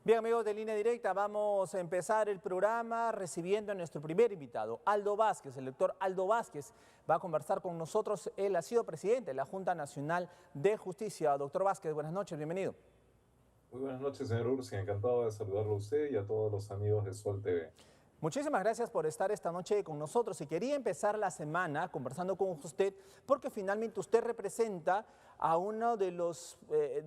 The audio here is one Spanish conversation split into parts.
Bien, amigos de Línea Directa, vamos a empezar el programa recibiendo a nuestro primer invitado, Aldo Vázquez. El doctor Aldo Vázquez va a conversar con nosotros. Él ha sido presidente de la Junta Nacional de Justicia. Doctor Vázquez, buenas noches, bienvenido. Muy buenas noches, señor Ursi. Encantado de saludarlo a usted y a todos los amigos de Sol TV. Muchísimas gracias por estar esta noche con nosotros y quería empezar la semana conversando con usted porque finalmente usted representa a uno de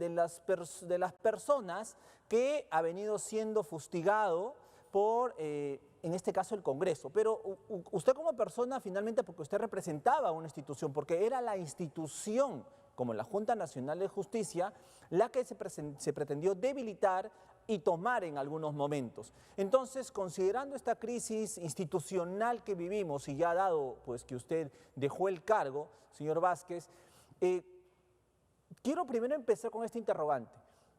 las personas que ha venido siendo fustigado por, en este caso, el Congreso. Pero usted como persona finalmente, porque usted representaba a una institución, porque era la institución como la Junta Nacional de Justicia, la que se pretendió debilitar y tomar en algunos momentos. Entonces, considerando esta crisis institucional que vivimos y ya dado pues que usted dejó el cargo, señor Vázquez, quiero primero empezar con este interrogante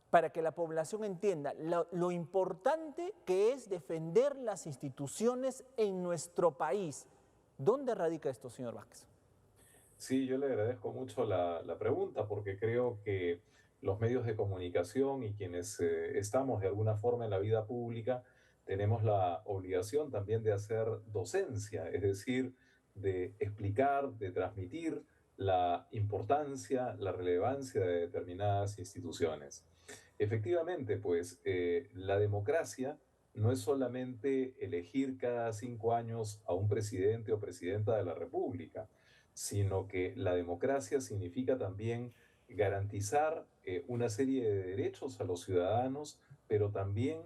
para que la población entienda lo importante que es defender las instituciones en nuestro país. ¿Dónde radica esto, señor Vázquez? Sí, yo le agradezco mucho la pregunta porque creo que los medios de comunicación y quienes estamos de alguna forma en la vida pública tenemos la obligación también de hacer docencia, es decir, de explicar, de transmitir la importancia, la relevancia de determinadas instituciones. Efectivamente, pues la democracia no es solamente elegir cada 5 años a un presidente o presidenta de la República, sino que la democracia significa también garantizar una serie de derechos a los ciudadanos, pero también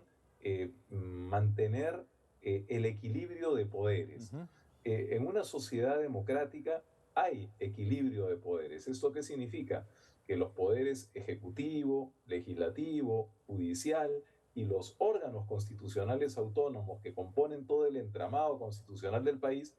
mantener el equilibrio de poderes. Ujú. En una sociedad democrática hay equilibrio de poderes. ¿Esto qué significa? Que los poderes ejecutivo, legislativo, judicial y los órganos constitucionales autónomos que componen todo el entramado constitucional del país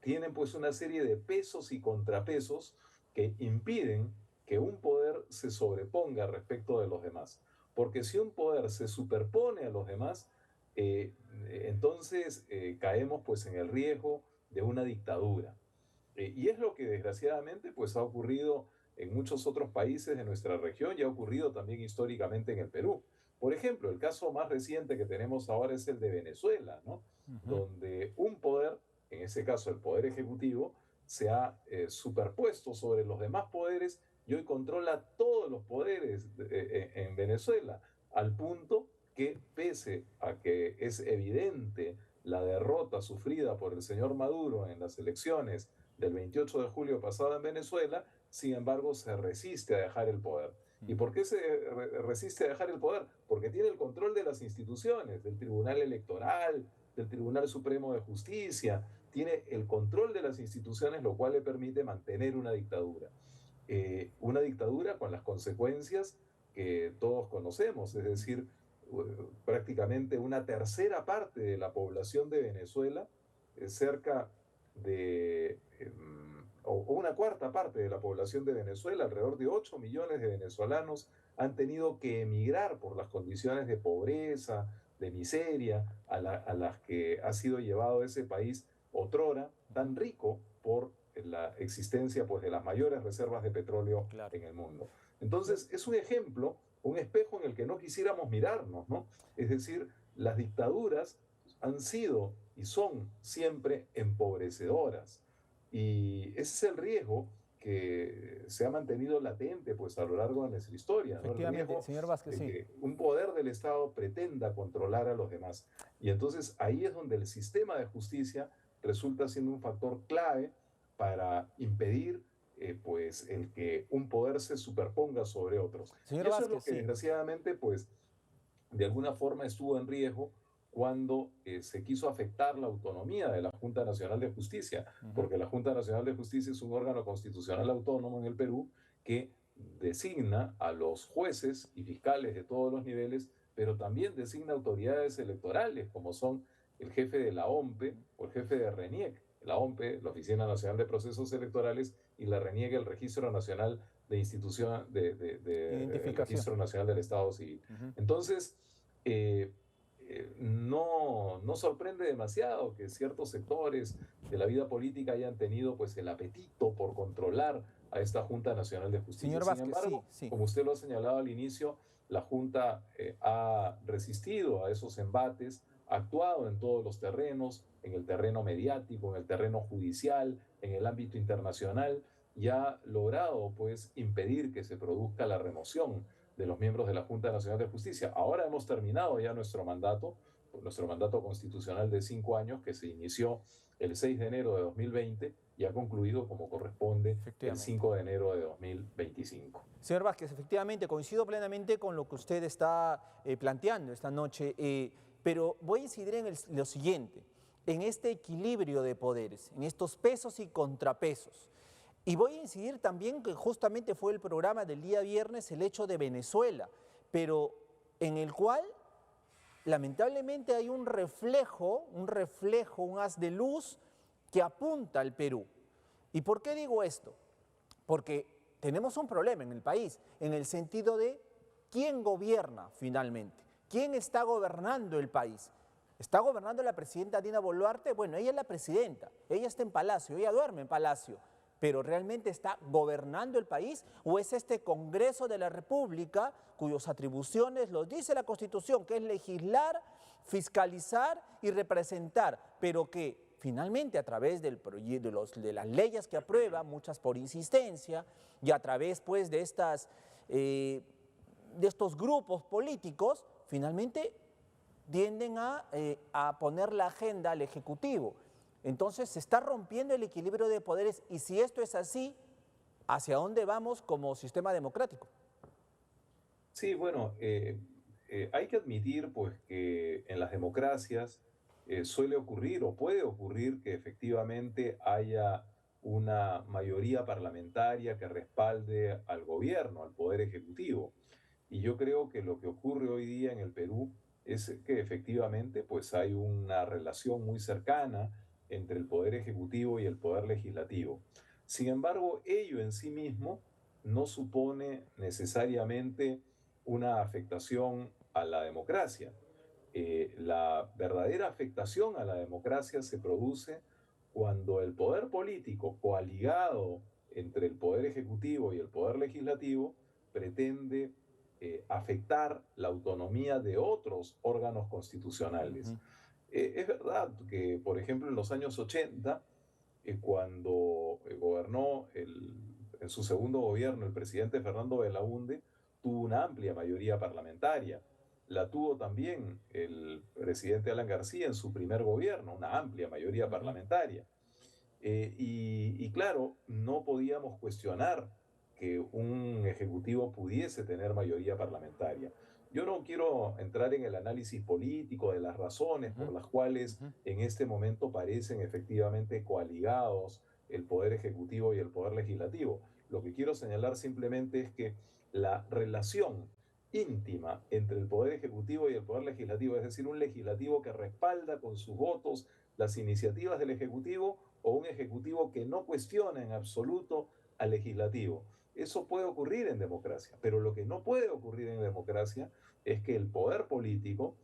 tienen pues una serie de pesos y contrapesos que impiden que un poder se sobreponga respecto de los demás. Porque si un poder se superpone a los demás, entonces caemos pues en el riesgo de una dictadura. Y es lo que desgraciadamente pues ha ocurrido en muchos otros países de nuestra región y ha ocurrido también históricamente en el Perú. Por ejemplo, el caso más reciente que tenemos ahora es el de Venezuela, ¿no? Ujú. Donde un poder, en ese caso el poder ejecutivo, se ha superpuesto sobre los demás poderes y hoy controla todos los poderes en Venezuela, al punto que pese a que es evidente la derrota sufrida por el señor Maduro en las elecciones del 28 de julio pasado en Venezuela, sin embargo se resiste a dejar el poder. ¿Y por qué se resiste a dejar el poder? Porque tiene el control de las instituciones, del Tribunal Electoral, del Tribunal Supremo de Justicia, tiene el control de las instituciones, lo cual le permite mantener una dictadura con las consecuencias que todos conocemos, es decir, prácticamente una tercera parte de la población de Venezuela, cerca de, o una cuarta parte de la población de Venezuela, alrededor de 8 millones de venezolanos, han tenido que emigrar por las condiciones de pobreza, de miseria, a las que ha sido llevado ese país otrora tan rico por la existencia pues, de las mayores reservas de petróleo Claro. en el mundo. Entonces, es un ejemplo, un espejo en el que no quisiéramos mirarnos, ¿no? Es decir, las dictaduras han sido y son siempre empobrecedoras. Y ese es el riesgo que se ha mantenido latente pues, a lo largo de nuestra historia, ¿no? El Efectivamente, riesgo señor Vázquez, de sí. que un poder del Estado pretenda controlar a los demás. Y entonces ahí es donde el sistema de justicia resulta siendo un factor clave para impedir pues el que un poder se superponga sobre otros. Señor Y eso es lo Vázquez, que sí. desgraciadamente pues de alguna forma estuvo en riesgo cuando se quiso afectar la autonomía de la Junta Nacional de Justicia, Ujú. porque la Junta Nacional de Justicia es un órgano constitucional autónomo en el Perú que designa a los jueces y fiscales de todos los niveles, pero también designa autoridades electorales, como son el jefe de la OMPE o el jefe de RENIEC. La OMPE, la Oficina Nacional de Procesos Electorales, y la RENIEC, el Registro Nacional de Institución, el Identificación. Registro Nacional del Estado Civil. Ujú. Entonces, no sorprende demasiado que ciertos sectores de la vida política hayan tenido pues el apetito por controlar a esta Junta Nacional de Justicia. Señor Sin Vázquez, sí, embargo, sí. como usted lo ha señalado al inicio, la Junta ha resistido a esos embates, ha actuado en todos los terrenos, en el terreno mediático, en el terreno judicial, en el ámbito internacional, y ha logrado pues impedir que se produzca la remoción de los miembros de la Junta Nacional de Justicia. Ahora hemos terminado ya nuestro mandato constitucional de 5 años, que se inició el 6 de enero de 2020 y ha concluido como corresponde el Efectivamente. 5 de enero de 2025. Señor Vázquez, efectivamente, coincido plenamente con lo que usted está planteando esta noche, pero voy a incidir en lo siguiente, en este equilibrio de poderes, en estos pesos y contrapesos. Y voy a incidir también que justamente fue el programa del día viernes, el hecho de Venezuela, pero en el cual lamentablemente hay un reflejo, un haz de luz que apunta al Perú. ¿Y por qué digo esto? Porque tenemos un problema en el país, en el sentido de quién gobierna finalmente, quién está gobernando el país. ¿Está gobernando la presidenta Dina Boluarte? Bueno, ella es la presidenta, ella está en Palacio, ella duerme en Palacio, pero ¿realmente está gobernando el país? ¿O es este Congreso de la República, cuyas atribuciones los dice la Constitución, que es legislar, fiscalizar y representar, pero que finalmente a través de las leyes que aprueba, muchas por insistencia, y a través pues de estos grupos políticos, finalmente tienden a poner la agenda al Ejecutivo? Entonces se está rompiendo el equilibrio de poderes, y si esto es así, ¿hacia dónde vamos como sistema democrático? Sí, bueno, hay que admitir pues que en las democracias suele ocurrir o puede ocurrir que efectivamente haya una mayoría parlamentaria que respalde al gobierno, al poder ejecutivo. Y yo creo que lo que ocurre hoy día en el Perú es que efectivamente pues hay una relación muy cercana entre el poder ejecutivo y el poder legislativo. Sin embargo, ello en sí mismo no supone necesariamente una afectación a la democracia. La verdadera afectación a la democracia se produce cuando el poder político coaligado entre el poder ejecutivo y el poder legislativo pretende afectar la autonomía de otros órganos constitucionales. Ujú. Es verdad que, por ejemplo, en los años 80, cuando gobernó en su segundo gobierno el presidente Fernando Belaúnde, tuvo una amplia mayoría parlamentaria. La tuvo también el presidente Alan García en su primer gobierno, una amplia mayoría Ujú. parlamentaria. Y claro, no podíamos cuestionar que un ejecutivo pudiese tener mayoría parlamentaria. Yo no quiero entrar en el análisis político de las razones Ujú. por las cuales Ujú. en este momento parecen efectivamente coaligados el poder ejecutivo y el poder legislativo. Lo que quiero señalar simplemente es que la relación íntima entre el poder ejecutivo y el poder legislativo, es decir, un legislativo que respalda con sus votos las iniciativas del ejecutivo, o un ejecutivo que no cuestiona en absoluto al legislativo. Eso puede ocurrir en democracia, pero lo que no puede ocurrir en democracia es que el poder político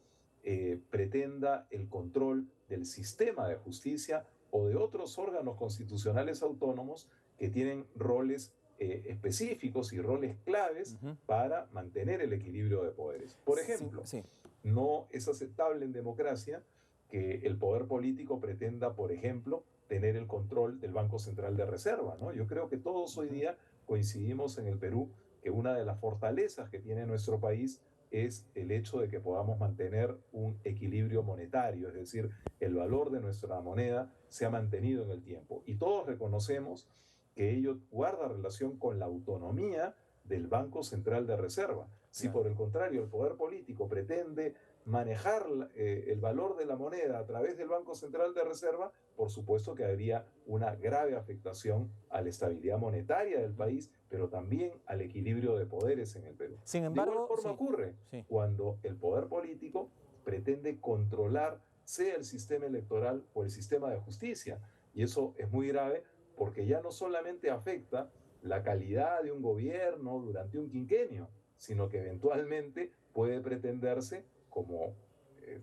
pretenda el control del sistema de justicia o de otros órganos constitucionales autónomos que tienen roles específicos y roles claves Ujú. para mantener el equilibrio de poderes. Por Sí, ejemplo, sí. no es aceptable en democracia que el poder político pretenda, por ejemplo, tener el control del Banco Central de Reserva, ¿no? Yo creo que todos hoy Ujú. día coincidimos en el Perú que una de las fortalezas que tiene nuestro país es el hecho de que podamos mantener un equilibrio monetario, es decir, el valor de nuestra moneda se ha mantenido en el tiempo. Y todos reconocemos que ello guarda relación con la autonomía del Banco Central de Reserva. Si Claro. por el contrario el poder político pretende manejar el valor de la moneda a través del Banco Central de Reserva, por supuesto que habría una grave afectación a la estabilidad monetaria del Ujú. país, pero también al equilibrio de poderes en el Perú. Sin De igual embargo, forma sí, ocurre sí. cuando el poder político pretende controlar sea el sistema electoral o el sistema de justicia. Y eso es muy grave porque ya no solamente afecta la calidad de un gobierno durante un quinquenio, sino que eventualmente puede pretenderse, como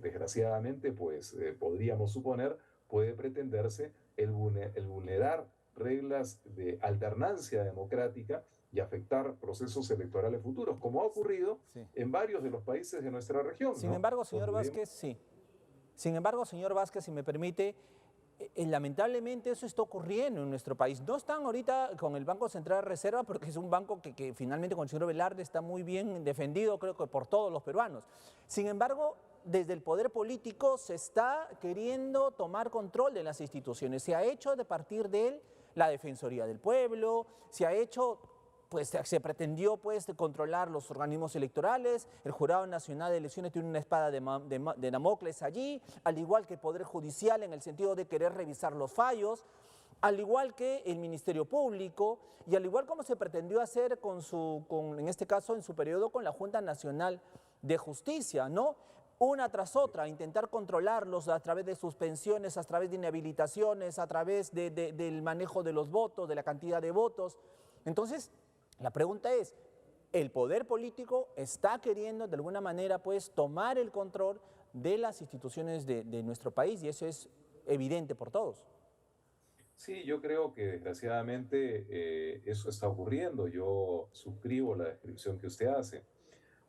desgraciadamente pues podríamos suponer, puede pretenderse el vulnerar reglas de alternancia democrática y afectar procesos electorales futuros, como ha ocurrido Sí. en varios de los países de nuestra región, Sin ¿no? embargo, señor Donde vemos. Vázquez, sí. Sin embargo, señor Vázquez, si me permite, lamentablemente eso está ocurriendo en nuestro país. No están ahorita con el Banco Central de Reserva porque es un banco que finalmente con el señor Velarde está muy bien defendido, creo que por todos los peruanos. Sin embargo, desde el poder político se está queriendo tomar control de las instituciones. Se ha hecho de partir de él la Defensoría del Pueblo, se ha hecho, pues se pretendió pues controlar los organismos electorales, el Jurado Nacional de Elecciones tiene una espada de Damocles allí, al igual que el Poder Judicial en el sentido de querer revisar los fallos, al igual que el Ministerio Público y al igual como se pretendió hacer en este caso en su periodo con la Junta Nacional de Justicia, ¿no? Una tras otra, intentar controlarlos a través de suspensiones, a través de inhabilitaciones, a través del manejo de los votos, de la cantidad de votos. Entonces, la pregunta es, ¿el poder político está queriendo de alguna manera pues tomar el control de las instituciones de nuestro país? Y eso es evidente por todos. Sí, yo creo que desgraciadamente eso está ocurriendo. Yo suscribo la descripción que usted hace.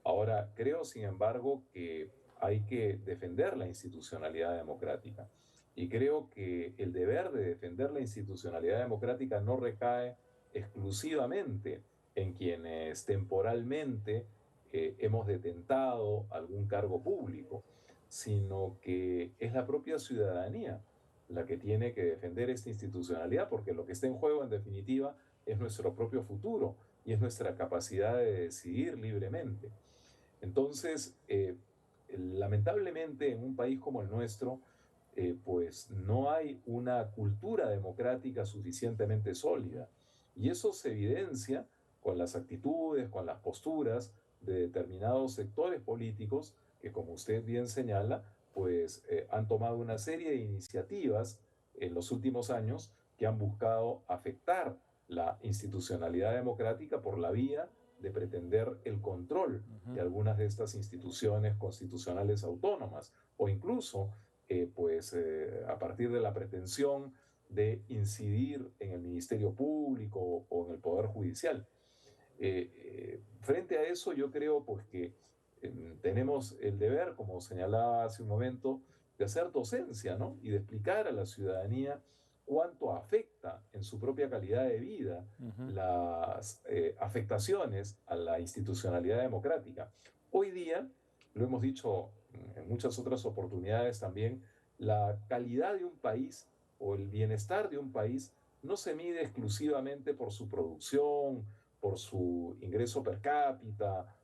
Ahora, creo, sin embargo, que hay que defender la institucionalidad democrática. Y creo que el deber de defender la institucionalidad democrática no recae exclusivamente en quienes temporalmente hemos detentado algún cargo público, sino que es la propia ciudadanía la que tiene que defender esta institucionalidad, porque lo que está en juego, en definitiva, es nuestro propio futuro y es nuestra capacidad de decidir libremente. Entonces, lamentablemente en un país como el nuestro, pues no hay una cultura democrática suficientemente sólida. Y eso se evidencia con las actitudes, con las posturas de determinados sectores políticos que, como usted bien señala, pues han tomado una serie de iniciativas en los últimos años que han buscado afectar la institucionalidad democrática por la vía de pretender el control de algunas de estas instituciones constitucionales autónomas o incluso a partir de la pretensión de incidir en el Ministerio Público o en el Poder Judicial. Frente a eso yo creo pues que tenemos el deber, como señalaba hace un momento, de hacer docencia, ¿no? Y de explicar a la ciudadanía cuánto afecta en su propia calidad de vida las afectaciones a la institucionalidad democrática. Hoy día, lo hemos dicho en muchas otras oportunidades también, la calidad de un país o el bienestar de un país no se mide exclusivamente por su producción, por su ingreso per cápita,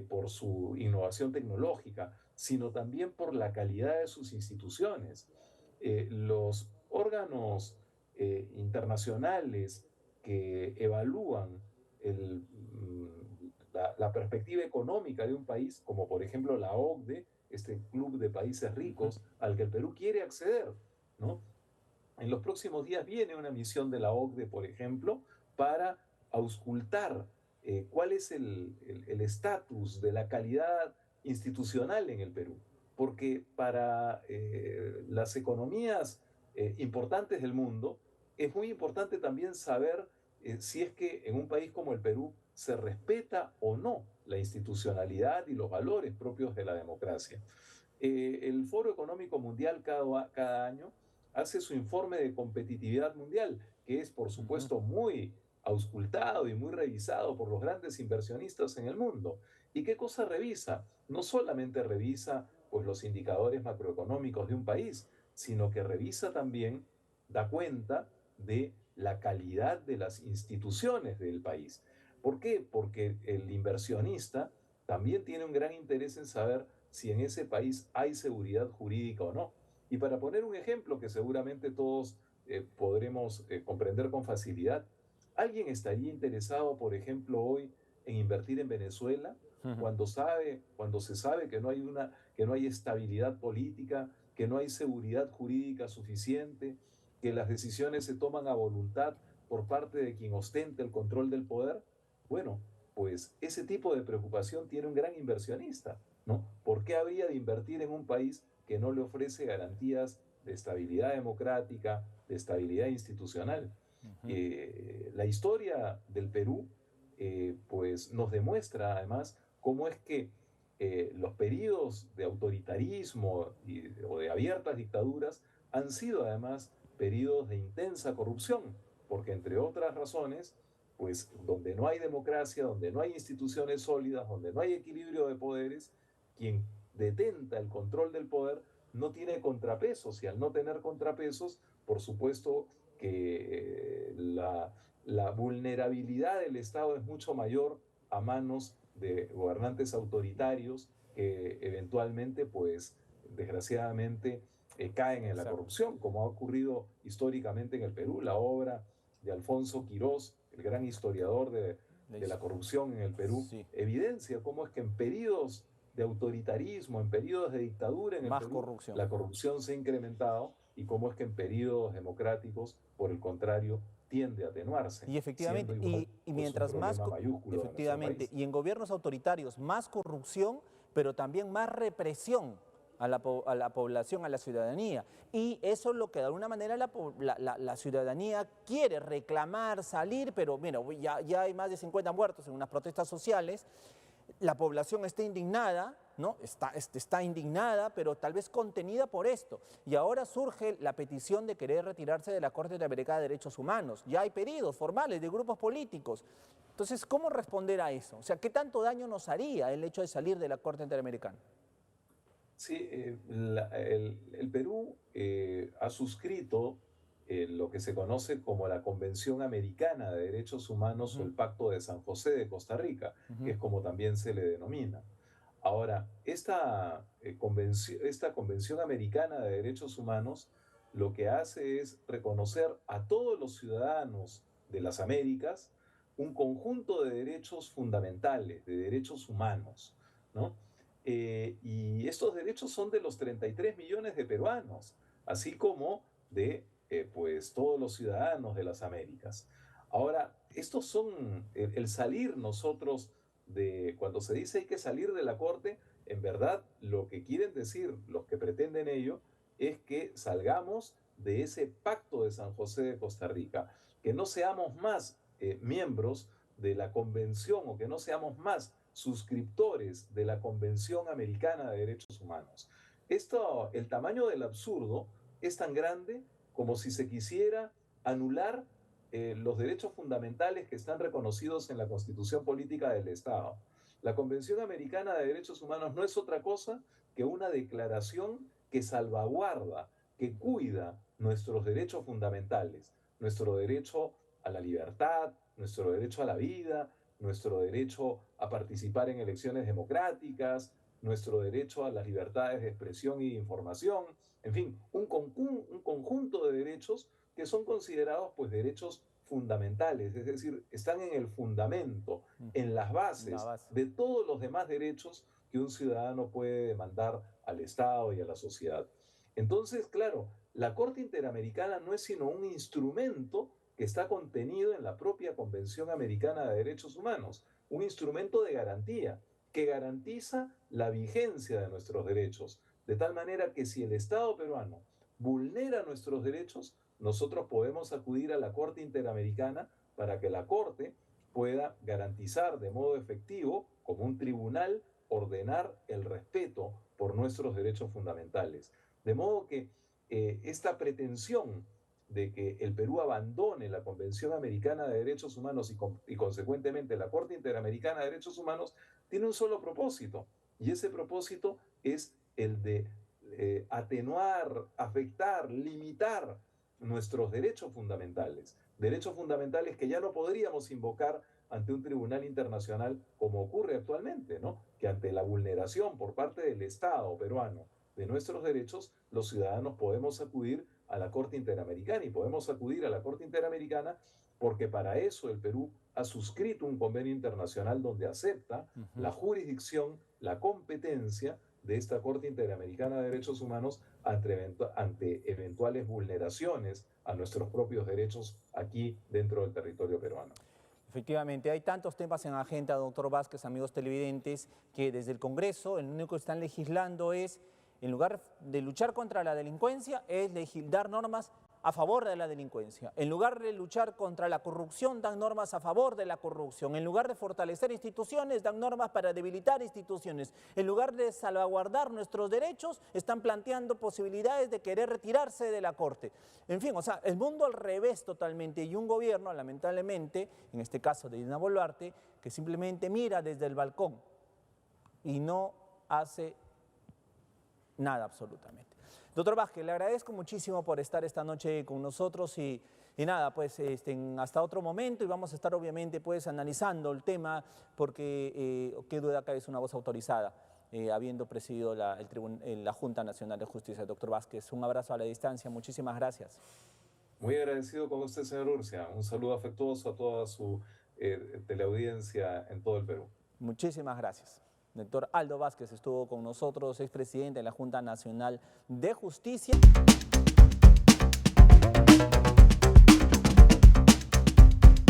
por su innovación tecnológica, sino también por la calidad de sus instituciones. Los órganos internacionales que evalúan la perspectiva económica de un país, como por ejemplo la OCDE, este club de países ricos al que el Perú quiere acceder, ¿no? En los próximos días viene una misión de la OCDE, por ejemplo, para auscultar cuál es el estatus de la calidad institucional en el Perú. Porque para las economías importantes del mundo es muy importante también saber si es que en un país como el Perú se respeta o no la institucionalidad y los valores propios de la democracia. El Foro Económico Mundial cada año hace su informe de competitividad mundial, que es por supuesto muy auscultado y muy revisado por los grandes inversionistas en el mundo. ¿Y qué cosa revisa? No solamente revisa pues, los indicadores macroeconómicos de un país, sino que revisa también, da cuenta de la calidad de las instituciones del país. ¿Por qué? Porque el inversionista también tiene un gran interés en saber si en ese país hay seguridad jurídica o no. Y para poner un ejemplo que seguramente todos podremos comprender con facilidad, ¿alguien estaría interesado, por ejemplo, hoy en invertir en Venezuela cuando se sabe que no hay estabilidad política, que no hay seguridad jurídica suficiente, que las decisiones se toman a voluntad por parte de quien ostenta el control del poder? Bueno, pues ese tipo de preocupación tiene un gran inversionista, ¿no? ¿Por qué habría de invertir en un país que no le ofrece garantías de estabilidad democrática, de estabilidad institucional? La historia del Perú pues nos demuestra además cómo es que los periodos de autoritarismo o de abiertas dictaduras han sido además periodos de intensa corrupción, porque entre otras razones, pues donde no hay democracia, donde no hay instituciones sólidas, donde no hay equilibrio de poderes, quien detenta el control del poder no tiene contrapesos, y al no tener contrapesos, por supuesto que la vulnerabilidad del Estado es mucho mayor a manos de gobernantes autoritarios que eventualmente, pues, desgraciadamente, caen en la Exacto. corrupción, como ha ocurrido históricamente en el Perú. La obra de Alfonso Quirós, el gran historiador de la corrupción en el Perú, Sí, evidencia cómo es que en periodos de autoritarismo, en periodos de dictadura en el más Perú, corrupción. la corrupción se ha incrementado, y cómo es que en periodos democráticos, por el contrario, tiende a atenuarse, Y siendo efectivamente, igual y pues un mientras más, problema mayúsculo de nuestro efectivamente, país. y en gobiernos autoritarios más corrupción, pero también más represión a la población, a la ciudadanía. Y eso es lo que de alguna manera la ciudadanía quiere reclamar, salir, pero mira, ya hay más de 50 muertos en unas protestas sociales. La población está indignada, ¿no? Está indignada, pero tal vez contenida por esto. Y ahora surge la petición de querer retirarse de la Corte Interamericana de Derechos Humanos. Ya hay pedidos formales de grupos políticos. Entonces, ¿cómo responder a eso? O sea, ¿qué tanto daño nos haría el hecho de salir de la Corte Interamericana? Sí, el Perú ha suscrito lo que se conoce como la Convención Americana de Derechos Humanos, o Ujú, el Pacto de San José de Costa Rica, que ujú. es como también se le denomina. Ahora, esta Convención Americana de Derechos Humanos lo que hace es reconocer a todos los ciudadanos de las Américas un conjunto de derechos fundamentales, de derechos humanos, ¿no? Y estos derechos son de los 33 millones de peruanos, así como de pues, todos los ciudadanos de las Américas. Ahora, estos son el salir nosotros cuando se dice hay que salir de la Corte, en verdad lo que quieren decir los que pretenden ello es que salgamos de ese pacto de San José de Costa Rica, que no seamos más miembros de la convención, o que no seamos más suscriptores de la Convención Americana de Derechos Humanos. El tamaño del absurdo es tan grande como si se quisiera anular los derechos fundamentales que están reconocidos en la Constitución Política del Estado. La Convención Americana de Derechos Humanos no es otra cosa que una declaración que salvaguarda, que cuida nuestros derechos fundamentales, nuestro derecho a la libertad, nuestro derecho a la vida, nuestro derecho a participar en elecciones democráticas, nuestro derecho a las libertades de expresión y de información, en fin, un conjunto de derechos que son considerados pues derechos fundamentales, es decir, están en el fundamento, en las La bases base. de todos los demás derechos que un ciudadano puede demandar al Estado y a la sociedad. Entonces, claro, la Corte Interamericana no es sino un instrumento que está contenido en la propia Convención Americana de Derechos Humanos, un instrumento de garantía que garantiza la vigencia de nuestros derechos, de tal manera que si el Estado peruano vulnera nuestros derechos, nosotros podemos acudir a la Corte Interamericana para que la Corte pueda garantizar de modo efectivo, como un tribunal, ordenar el respeto por nuestros derechos fundamentales. De modo que esta pretensión de que el Perú abandone la Convención Americana de Derechos Humanos y consecuentemente la Corte Interamericana de Derechos Humanos tiene un solo propósito, y ese propósito es el de atenuar, afectar, limitar nuestros derechos fundamentales que ya no podríamos invocar ante un tribunal internacional como ocurre actualmente, ¿no? Que ante la vulneración por parte del Estado peruano de nuestros derechos, los ciudadanos podemos acudir a la Corte Interamericana, y podemos acudir a la Corte Interamericana porque para eso el Perú ha suscrito un convenio internacional donde acepta Ujú. la jurisdicción, la competencia de esta Corte Interamericana de Derechos Humanos ante eventuales vulneraciones a nuestros propios derechos aquí dentro del territorio peruano. Efectivamente, hay tantos temas en agenda, doctor Vázquez, amigos televidentes, que desde el Congreso, el único que están legislando es En lugar de luchar contra la delincuencia, es legislar normas a favor de la delincuencia. En lugar de luchar contra la corrupción, dan normas a favor de la corrupción. En lugar de fortalecer instituciones, dan normas para debilitar instituciones. En lugar de salvaguardar nuestros derechos, están planteando posibilidades de querer retirarse de la Corte. En fin, o sea, el mundo al revés totalmente, y un gobierno, lamentablemente, en este caso de Dina Boluarte, que simplemente mira desde el balcón y no hace nada absolutamente. Doctor Vázquez, le agradezco muchísimo por estar esta noche con nosotros y nada, pues hasta otro momento, y vamos a estar obviamente pues analizando el tema porque qué duda cabe, es una voz autorizada, habiendo presidido la Junta Nacional de Justicia. Doctor Vázquez, un abrazo a la distancia, muchísimas gracias. Muy agradecido con usted, señor Urcia. Un saludo afectuoso a toda su teleaudiencia en todo el Perú. Muchísimas gracias. Doctor Aldo Vázquez estuvo con nosotros, expresidente de la Junta Nacional de Justicia.